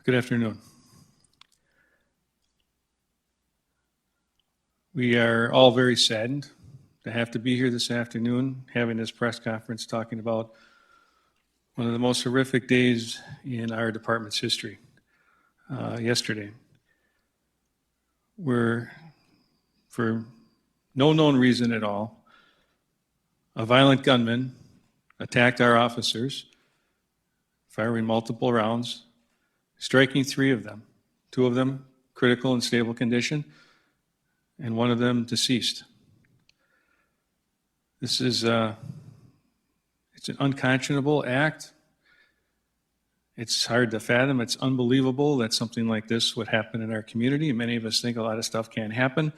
Good afternoon. We are all very saddened to have to be here this afternoon having this press conference talking about one of the most horrific days in our department's history, yesterday, where, for no known reason at all, a violent gunman attacked our officers, firing multiple rounds, striking 3 of them, 2 of them critical and stable condition, and 1 of them deceased. This is it's an unconscionable act. It's hard to fathom. It's unbelievable that something like this would happen in our community. Many of us think a lot of stuff can't happen,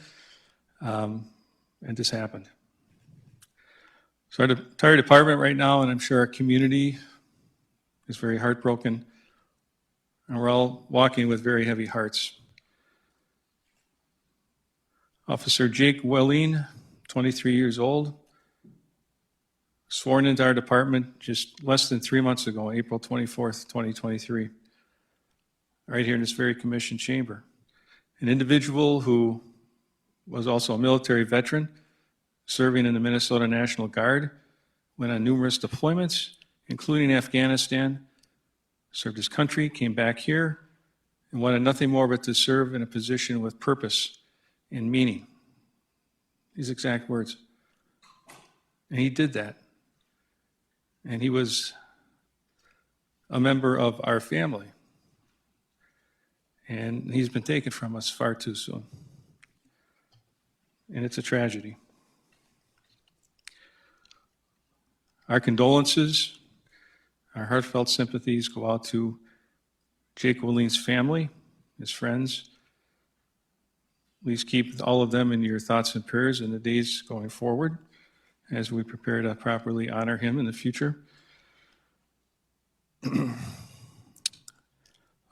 and this happened. So our entire department right now, and I'm sure our community, is very heartbroken, and we're all walking with very heavy hearts. Officer Jake Wallin, 23 years old, sworn into our department just less than 3 months ago, April 24th, 2023, right here in this very commission chamber. An individual who was also a military veteran, serving in the Minnesota National Guard, went on numerous deployments, including Afghanistan, served his country, came back here, and wanted nothing more but to serve in a position with purpose and meaning. These exact words. And he did that. And he was a member of our family. And he's been taken from us far too soon. And it's a tragedy. Our condolences, our heartfelt sympathies go out to Jake Wallin's family, his friends. Please keep all of them in your thoughts and prayers in the days going forward as we prepare to properly honor him in the future.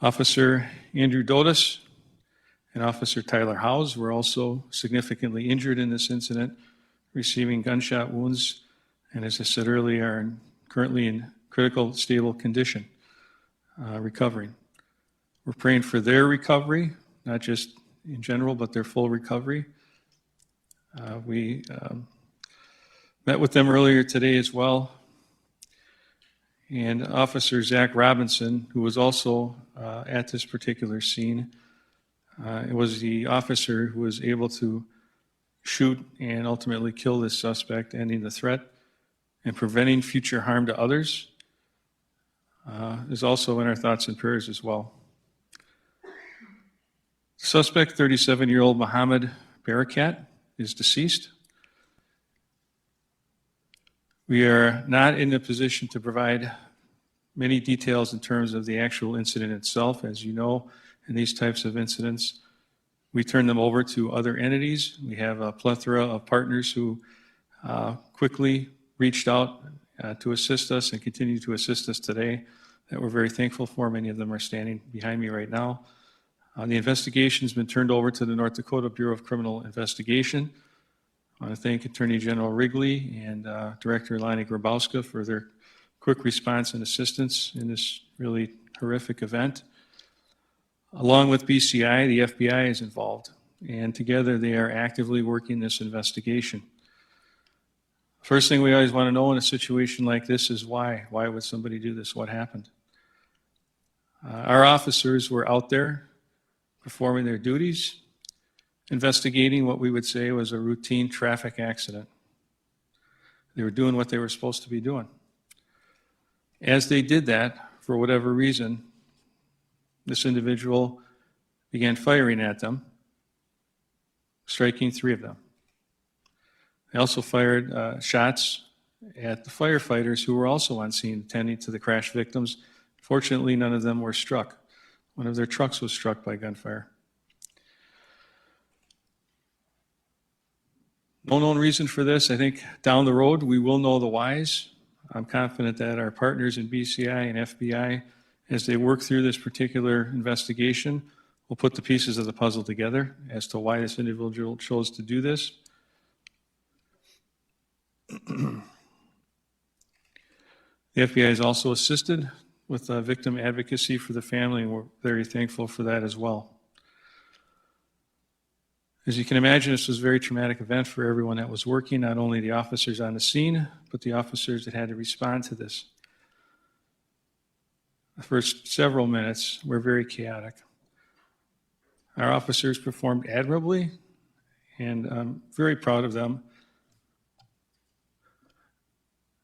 Officer Andrew Dotas and Officer Tyler Hawes were also significantly injured in this incident, receiving gunshot wounds, and as I said earlier, are currently in critical, stable condition, recovering. We're praying for their recovery, not just in general, but their full recovery. We met with them earlier today as well. And Officer Zach Robinson, who was also at this particular scene, was the officer who was able to shoot and ultimately kill this suspect, ending the threat and preventing future harm to others, is also in our thoughts and prayers as well. Suspect, 37-year-old Mohamad Barakat, is deceased. We are not in a position to provide many details in terms of the actual incident itself. As you know, in these types of incidents, we turn them over to other entities. We have a plethora of partners who quickly reached out to assist us and continue to assist us today, that we're very thankful for. Many of them are standing behind me right now. The investigation has been turned over to the North Dakota Bureau of Criminal Investigation. I want to thank Attorney General Wrigley and Director Lonnie Grabowska for their quick response and assistance in this really horrific event. Along with BCI, the FBI is involved, and together they are actively working this investigation. First thing we always want to know in a situation like this is why. Why would somebody do this? What happened? Our officers were out there performing their duties, investigating what we would say was a routine traffic accident. They were doing what they were supposed to be doing. As they did that, for whatever reason, this individual began firing at them, striking 3 of them. They also fired shots at the firefighters who were also on scene attending to the crash victims. Fortunately, none of them were struck. One of their trucks was struck by gunfire. No known reason for this. I think down the road we will know the whys. I'm confident that our partners in BCI and FBI, as they work through this particular investigation, will put the pieces of the puzzle together as to why this individual chose to do this. The FBI has also assisted with victim advocacy for the family, and we're very thankful for that as well. As you can imagine, this was a very traumatic event for everyone that was working, not only the officers on the scene, but the officers that had to respond to this. The first several minutes were very chaotic. Our officers performed admirably, and I'm very proud of them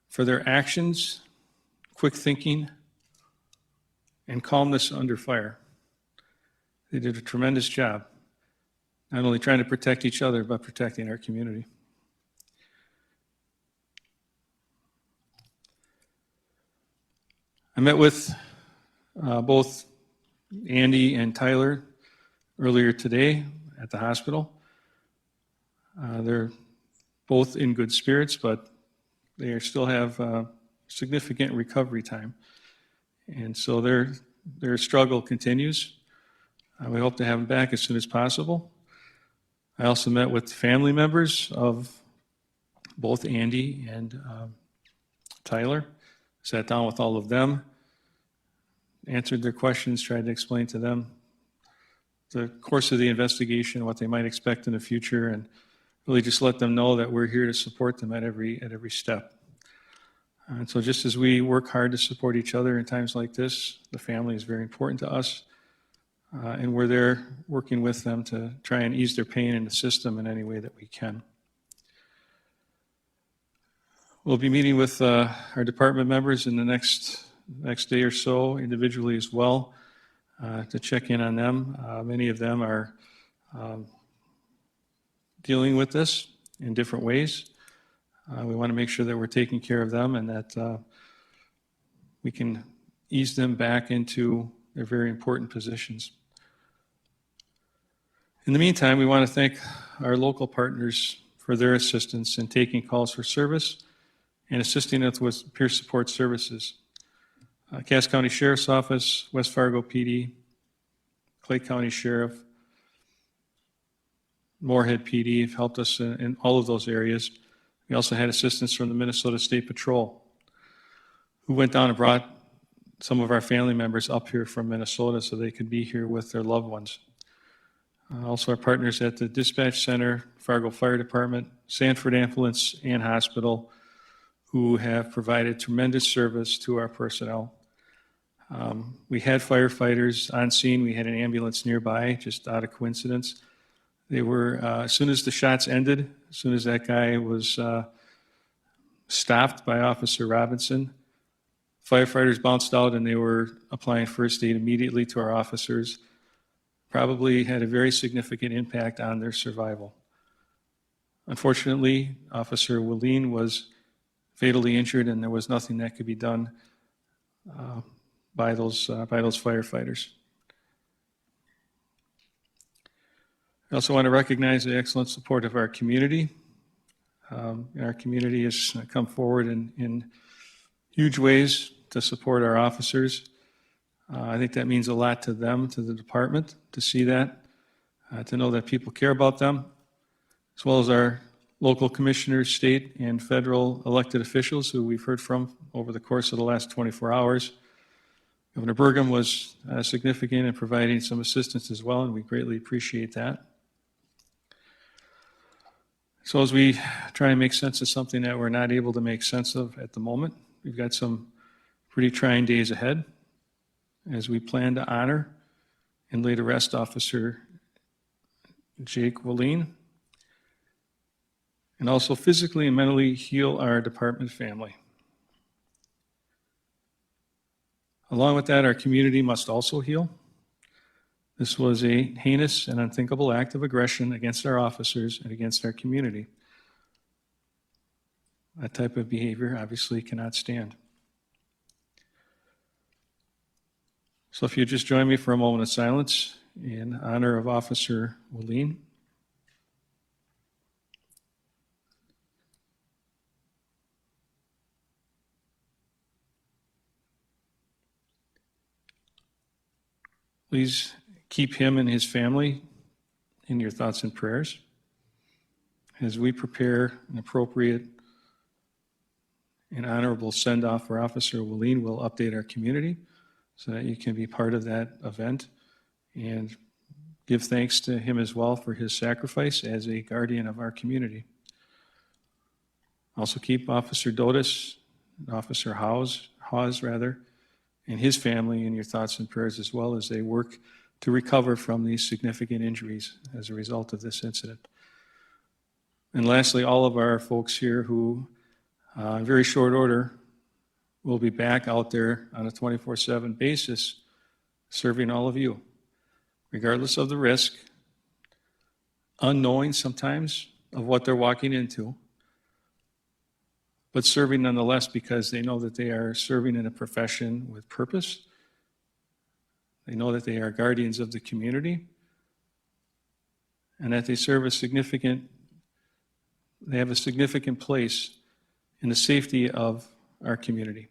for their actions, quick thinking, and calmness under fire. They did a tremendous job, not only trying to protect each other, but protecting our community. I met with both Andy and Tyler earlier today at the hospital. They're both in good spirits, but they still have significant recovery time. And so their struggle continues. We hope to have them back as soon as possible. I also met with family members of both Andy and Tyler, sat down with all of them, answered their questions, tried to explain to them the course of the investigation, what they might expect in the future, and really just let them know that we're here to support them at every step. And so just as we work hard to support each other in times like this, the family is very important to us, and we're there working with them to try and ease their pain in the system in any way that we can. We'll be meeting with our department members in the next day or so, individually as well, to check in on them. Many of them are dealing with this in different ways. We want to make sure that we're taking care of them and that we can ease them back into their very important positions. In the meantime, we want to thank our local partners for their assistance in taking calls for service and assisting us with peer support services. Cass County Sheriff's Office, West Fargo PD, Clay County Sheriff, Moorhead PD have helped us in all of those areas. We also had assistance from the Minnesota State Patrol, who went down and brought some of our family members up here from Minnesota so they could be here with their loved ones. Also our partners at the Dispatch Center, Fargo Fire Department, Sanford Ambulance and Hospital, who have provided tremendous service to our personnel. We had firefighters on scene. We had an ambulance nearby, just out of coincidence. They were, as soon as the shots ended, as soon as that guy was stopped by Officer Robinson, firefighters bounced out and they were applying first aid immediately to our officers. Probably had a very significant impact on their survival. Unfortunately, Officer Wallin was fatally injured and there was nothing that could be done by those firefighters. I also want to recognize the excellent support of our community. Our community has come forward in huge ways to support our officers. I think that means a lot to them, to the department, to see that, to know that people care about them, as well as our local commissioners, state and federal elected officials who we've heard from over the course of the last 24 hours. Governor Burgum was significant in providing some assistance as well, and we greatly appreciate that. So as we try and make sense of something that we're not able to make sense of at the moment, we've got some pretty trying days ahead as we plan to honor and lay to rest Officer Jake Wallin, and also physically and mentally heal our department family. Along with that, our community must also heal. This was a heinous and unthinkable act of aggression against our officers and against our community. That type of behavior obviously cannot stand. So if you just join me for a moment of silence in honor of Officer Wallin. Please keep him and his family in your thoughts and prayers as we prepare an appropriate and honorable send-off for Officer Wallin. We'll update our community so that you can be part of that event and give thanks to him as well for his sacrifice as a guardian of our community. Also keep Officer Dotas, Officer Hawes, and his family in your thoughts and prayers as well as they work to recover from these significant injuries as a result of this incident. And lastly, all of our folks here who, in very short order, will be back out there on a 24/7 basis serving all of you, regardless of the risk, unknowing sometimes of what they're walking into, but serving nonetheless because they know that they are serving in a profession with purpose. They know that they are guardians of the community and that they have a significant place in the safety of our community.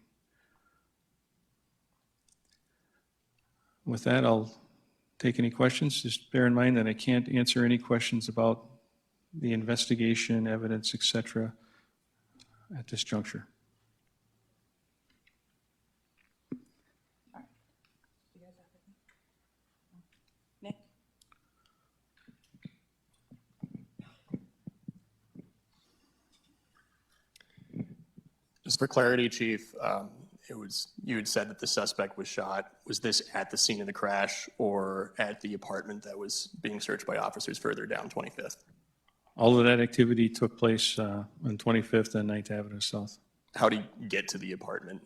With that, I'll take any questions. Just bear in mind that I can't answer any questions about the investigation, evidence, etc. at this juncture. Nick? Just for clarity, Chief, you had said that the suspect was shot. Was this at the scene of the crash or at the apartment that was being searched by officers further down 25th? All of that activity took place on 25th and 9th Avenue South. How did he get to the apartment?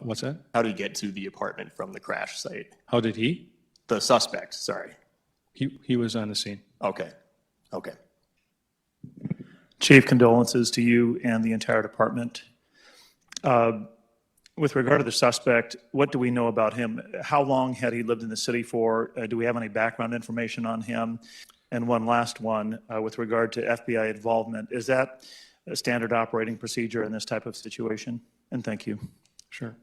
What's that? How did he get to the apartment from the crash site? How did he? The suspect, sorry. He was on the scene. Okay. Chief, condolences to you and the entire department. With regard to the suspect, what do we know about him? How long had he lived in the city for? Do we have any background information on him? And one last one, with regard to FBI involvement, is that a standard operating procedure in this type of situation? And thank you. Sure. In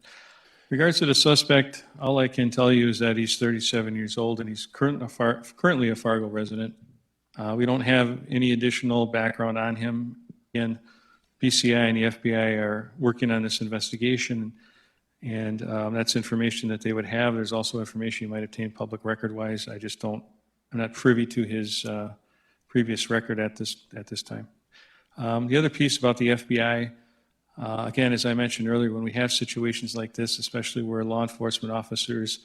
regards to the suspect, all I can tell you is that he's 37 years old and he's currently a Fargo resident. We don't have any additional background on him. Again, BCI and the FBI are working on this investigation, and that's information that they would have. There's also information you might obtain public record-wise. I'm not privy to his previous record at this time. The other piece about the FBI, again, as I mentioned earlier, when we have situations like this, especially where law enforcement officers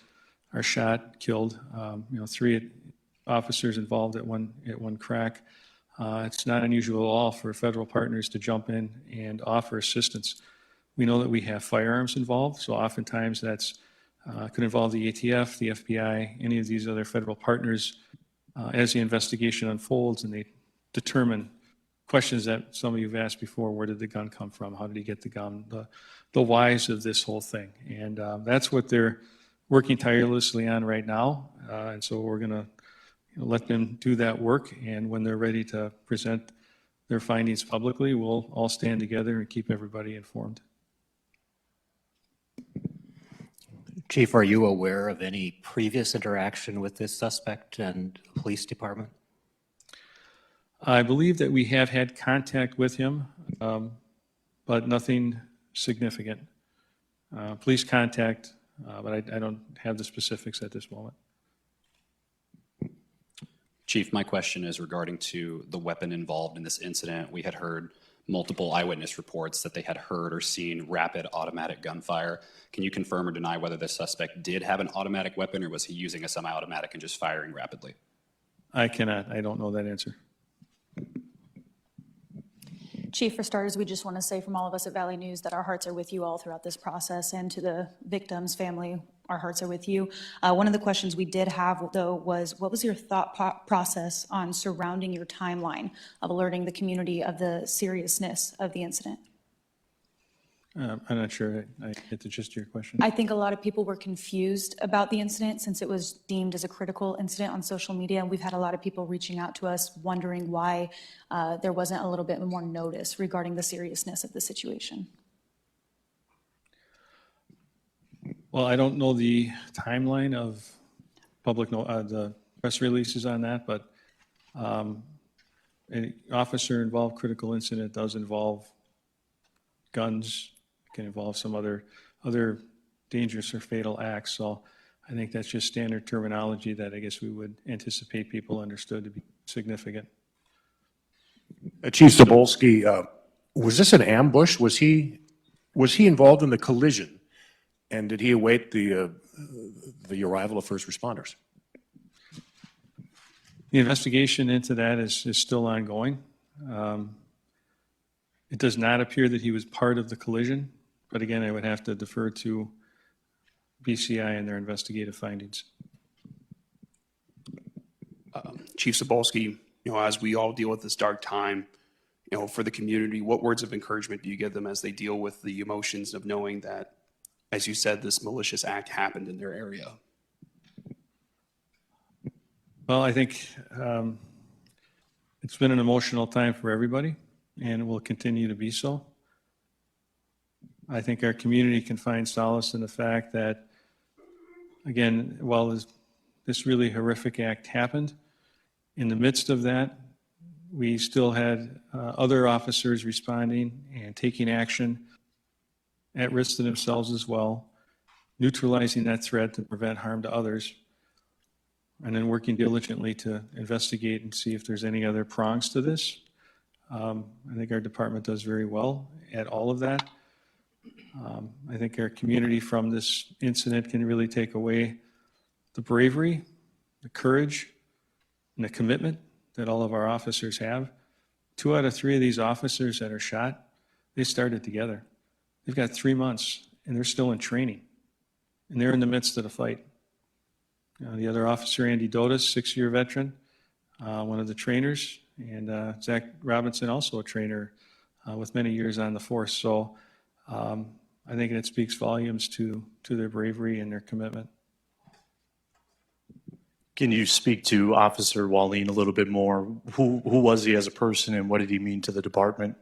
are shot, killed, 3 officers involved at one crack, it's not unusual at all for federal partners to jump in and offer assistance. We know that we have firearms involved, so oftentimes that's could involve the ATF, the FBI, any of these other federal partners as the investigation unfolds and they determine questions that some of you have asked before. Where did the gun come from? How did he get the gun? The whys of this whole thing. And that's what they're working tirelessly on right now. And so we're going to let them do that work. And when they're ready to present their findings publicly, we'll all stand together and keep everybody informed. Chief, are you aware of any previous interaction with this suspect and police department? I believe that we have had contact with him, but nothing significant. Police contact, but I don't have the specifics at this moment. Chief, my question is regarding to the weapon involved in this incident. We had heard multiple eyewitness reports that they had heard or seen rapid automatic gunfire. Can you confirm or deny whether the suspect did have an automatic weapon or was he using a semi-automatic and just firing rapidly? I cannot. I don't know that answer. Chief, for starters, we just want to say from all of us at Valley News that our hearts are with you all throughout this process, and to the victim's family, our hearts are with you. One of the questions we did have, though, was what was your thought process on surrounding your timeline of alerting the community of the seriousness of the incident? I'm not sure I get the gist of your question. I think a lot of people were confused about the incident since it was deemed as a critical incident on social media. And we've had a lot of people reaching out to us wondering why there wasn't a little bit more notice regarding the seriousness of the situation. Well, I don't know the timeline of public the press releases on that, but an officer-involved critical incident does involve guns, can involve some other dangerous or fatal acts. So I think that's just standard terminology that I guess we would anticipate people understood to be significant. Chief Zibolski, was this an ambush? Was he involved in the collision? And did he await the arrival of first responders? The investigation into that is still ongoing. It does not appear that he was part of the collision, but again, I would have to defer to BCI and their investigative findings. Chief Zibolski, as we all deal with this dark time, for the community, what words of encouragement do you give them as they deal with the emotions of knowing that, as you said, this malicious act happened in their area? Well, I think it's been an emotional time for everybody, and it will continue to be so. I think our community can find solace in the fact that, again, while this really horrific act happened, in the midst of that, we still had other officers responding and taking action at risk to themselves as well, neutralizing that threat to prevent harm to others, and then working diligently to investigate and see if there's any other prongs to this. I think our department does very well at all of that. I think our community from this incident can really take away the bravery, the courage, and the commitment that all of our officers have. 2 out of 3 of these officers that are shot, they started together. They've got 3 months, and they're still in training, and they're in the midst of the fight. The other officer, Andy Dotas, 6-year veteran, one of the trainers, and Zach Robinson, also a trainer with many years on the force. So I think it speaks volumes to their bravery and their commitment. Can you speak to Officer Wallin a little bit more? Who was he as a person, and what did he mean to the department?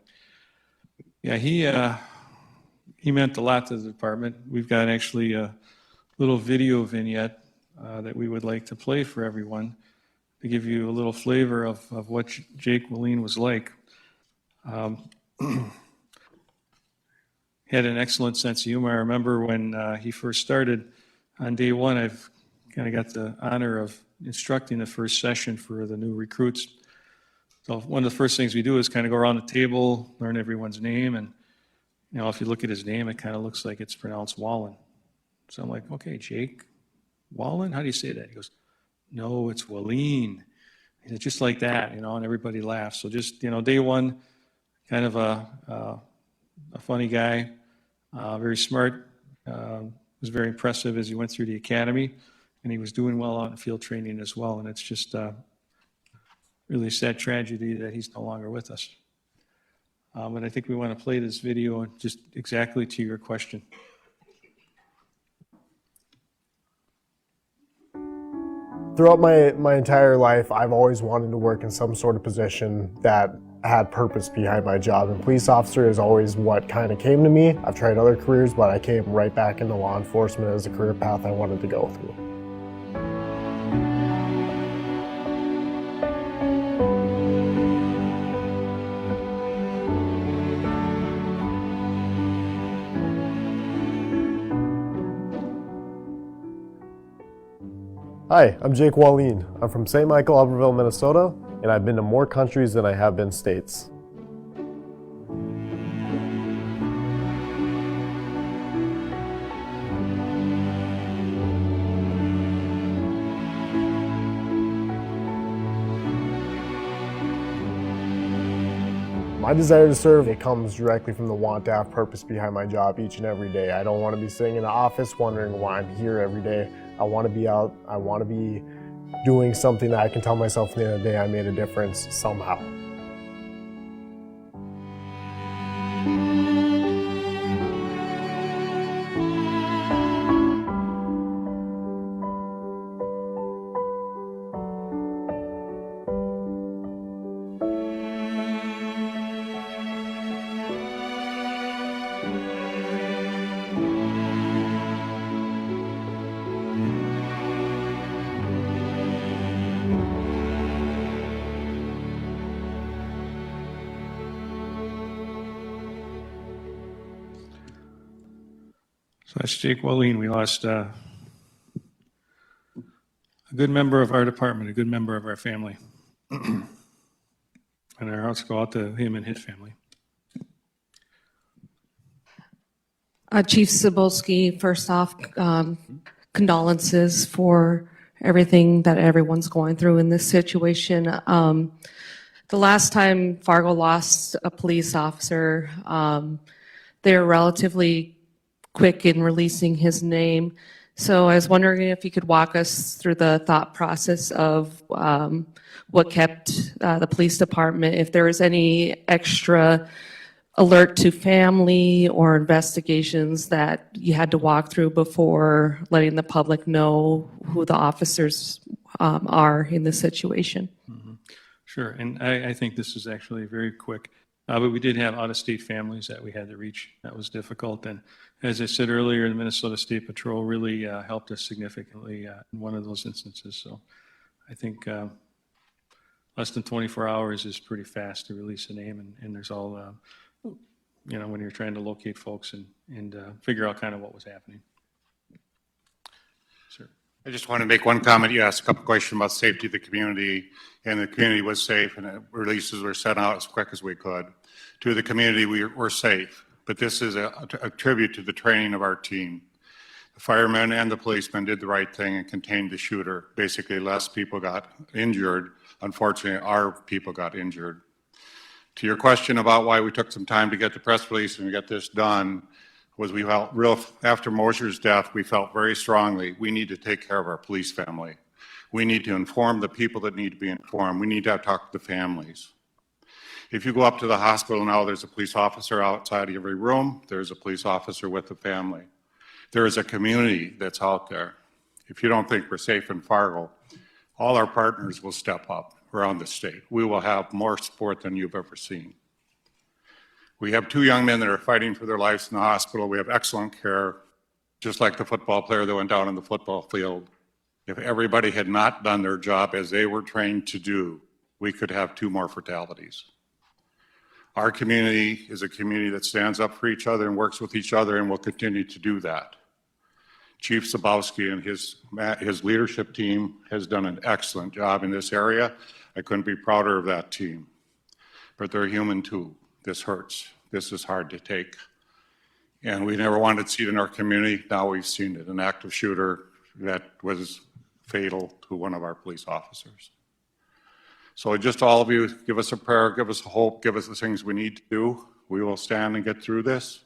Yeah, he meant a lot to the department. We've got actually a little video vignette that we would like to play for everyone to give you a little flavor of what Jake Wallin was like. He had an excellent sense of humor. I remember when he first started on day 1, I've kind of got the honor of instructing the first session for the new recruits. So one of the first things we do is kind of go around the table, learn everyone's name, and if you look at his name, it kind of looks like it's pronounced Wallin. So I'm like, okay, Jake Wallin, how do you say that? He goes, no, it's Wallin. He said, just like that, and everybody laughs. So just, day 1, kind of a funny guy, very smart, was very impressive as he went through the academy, and he was doing well out in field training as well. And it's just really a sad tragedy that he's no longer with us. But I think we want to play this video just exactly to your question. Throughout my entire life, I've always wanted to work in some sort of position that had purpose behind my job, and police officer is always what kind of came to me. I've tried other careers, but I came right back into law enforcement as a career path I wanted to go through. Hi, I'm Jake Wallin. I'm from St. Michael, Albertville, Minnesota, and I've been to more countries than I have been states. My desire to serve, it comes directly from the want to have purpose behind my job each and every day. I don't want to be sitting in the office wondering why I'm here every day. I want to be out, I want to be doing something that I can tell myself at the end of the day I made a difference somehow. So that's Jake Wallin. We lost a good member of our department, a good member of our family. And our hearts go out to him and his family. Chief Zibolski, first off, condolences for everything that everyone's going through in this situation. The last time Fargo lost a police officer, they were relatively quick in releasing his name. So I was wondering if you could walk us through the thought process of what kept the police department, if there was any extra alert to family or investigations that you had to walk through before letting the public know who the officers are in this situation. Sure, and I think this is actually very quick. But we did have out-of-state families that we had to reach. That was difficult. And as I said earlier, the Minnesota State Patrol really helped us significantly in one of those instances. So I think less than 24 hours is pretty fast to release a name. And there's all, when you're trying to locate folks and figure out kind of what was happening. Sir. I just want to make one comment. You asked a couple questions about safety of the community, and the community was safe, and releases were sent out as quick as we could. To the community, we're safe, but this is a tribute to the training of our team. The firemen and the policemen did the right thing and contained the shooter. Basically, less people got injured. Unfortunately, our people got injured. To your question about why we took some time to get the press release and get this done, was we felt after Mosher's death, we felt very strongly we need to take care of our police family. We need to inform the people that need to be informed. We need to talk to the families. If you go up to the hospital now, there's a police officer outside every room. There's a police officer with the family. There is a community that's out there. If you don't think we're safe in Fargo, all our partners will step up around the state. We will have more support than you've ever seen. We have 2 young men that are fighting for their lives in the hospital. We have excellent care, just like the football player that went down in the football field. If everybody had not done their job as they were trained to do, we could have 2 more fatalities. Our community is a community that stands up for each other and works with each other, and will continue to do that. Chief Zibolski and his leadership team has done an excellent job in this area. I couldn't be prouder of that team. But they're human too. This hurts. This is hard to take. And we never wanted to see it in our community. Now we've seen it, an active shooter that was fatal to one of our police officers. So just all of you, give us a prayer, give us a hope, give us the things we need to do. We will stand and get through this,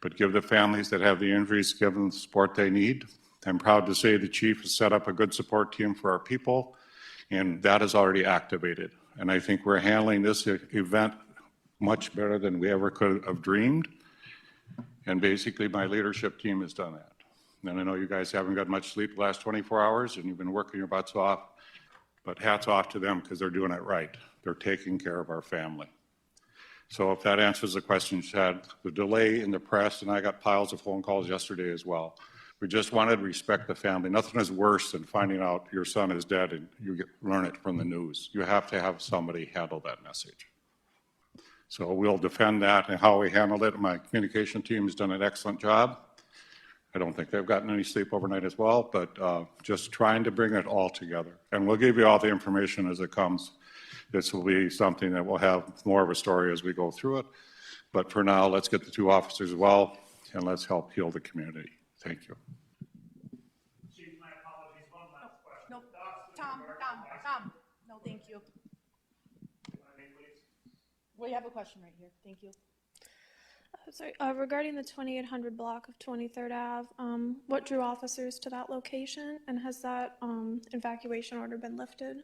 but give the families that have the injuries, give them the support they need. I'm proud to say the chief has set up a good support team for our people, and that is already activated. And I think we're handling this event much better than we ever could have dreamed. And basically, my leadership team has done that. And I know you guys haven't got much sleep the last 24 hours, and you've been working your butts off, but hats off to them because they're doing it right. They're taking care of our family. So if that answers the question you had, the delay in the press, and I got piles of phone calls yesterday as well. We just wanted to respect the family. Nothing is worse than finding out your son is dead and you learn it from the news. You have to have somebody handle that message. So we'll defend that and how we handled it. My communication team has done an excellent job. I don't think they've gotten any sleep overnight as well, but just trying to bring it all together. And we'll give you all the information as it comes. This will be something that we'll have more of a story as we go through it. But for now, let's get the 2 officers well, and let's help heal the community. Thank you. Chief, my apologies. One last question. No, Tom, no, thank you. We have a question right here. Thank you. Sorry, regarding the 2800 block of 23rd Ave, what drew officers to that location, and has that evacuation order been lifted?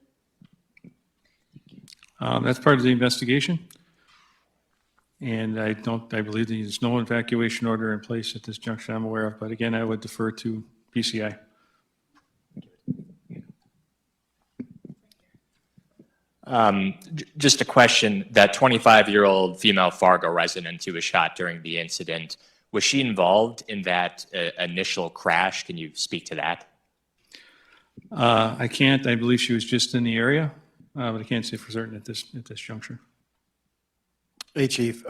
That's part of the investigation. And I believe there's no evacuation order in place at this juncture I'm aware of, but again, I would defer to PCI. Just a question, that 25-year-old female Fargo resident who was shot during the incident, was she involved in that initial crash? Can you speak to that? I can't. I believe she was just in the area, but I can't say for certain at this juncture. Hey, Chief.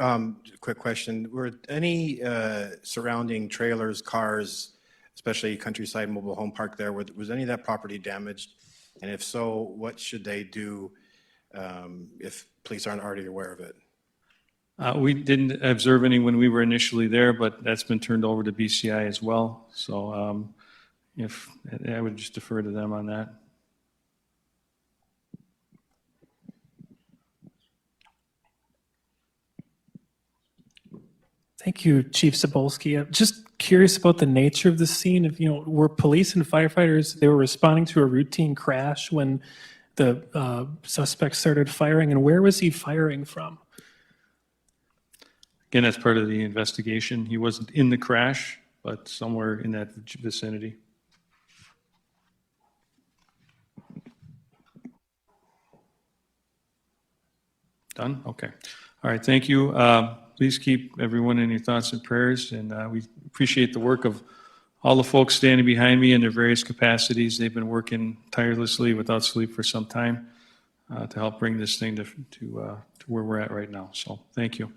Quick question. Were any surrounding trailers, cars, especially Countryside Mobile Home Park there, was any of that property damaged? And if so, what should they do if police aren't already aware of it? We didn't observe any when we were initially there, but that's been turned over to BCI as well. So if I would just defer to them on that. Thank you, Chief Zibolski. I'm just curious about the nature of the scene. If were police and firefighters, they were responding to a routine crash when the suspect started firing, and where was he firing from? Again, that's part of the investigation. He wasn't in the crash, but somewhere in that vicinity. Done? Okay. All right, thank you. Please keep everyone in your thoughts and prayers, and we appreciate the work of all the folks standing behind me in their various capacities. They've been working tirelessly without sleep for some time to help bring this thing to where we're at right now. So thank you.